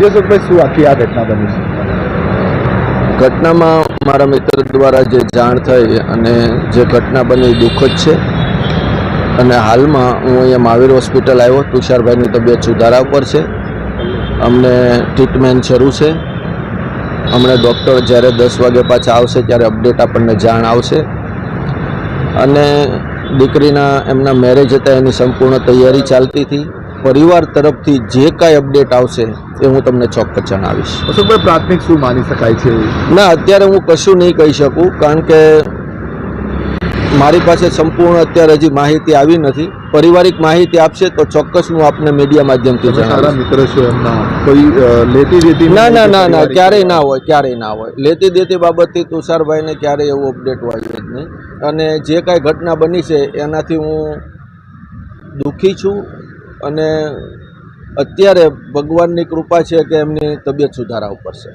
દિવ્યસુખભાઈ, શું આખી આ ઘટના બની છે? ઘટનામાં મારા મિત્ર દ્વારા જે જાણ થઈ અને જે ઘટના બની દુઃખદ છે અને હાલમાં હું અહીંયા મહાવીર હોસ્પિટલ આવ્યો. તુષારભાઈની તબિયત સુધારા ઉપર છે. અમને ટ્રીટમેન્ટ શરૂ છે. હમણાં ડૉક્ટર જ્યારે 10 વાગે પાછા આવશે ત્યારે અપડેટ આપણને જાણ આવશે. અને દીકરીના એમના મેરેજ હતા એની સંપૂર્ણ તૈયારી ચાલતી હતી. પરિવાર તરફથી જે કાંઈ અપડેટ આવશે એ હું તમને ચોક્કસ જણાવીશ. અશોકભાઈ, પ્રાથમિક શું માની શકાય છે? ના, અત્યારે હું કશું નહીં કહી શકું, કારણ કે મારી પાસે સંપૂર્ણ અત્યારે હજી માહિતી આવી નથી. પારિવારિક માહિતી આપશે તો ચોક્કસ હું આપને મીડિયા માધ્યમથી સારા જણાવીશ. મિત્ર છો એમના, કોઈ લેતી દેતી? ના, ક્યારેય ના હોય. લેતી દેતી બાબતથી તુષારભાઈને ક્યારેય એવું અપડેટ હોય જ નહીં. અને જે કાંઈ ઘટના બની છે એનાથી હું દુઃખી છું. અને અત્યારે ભગવાનની કૃપા છે કે એમની તબિયત સુધારા ઉપર છે.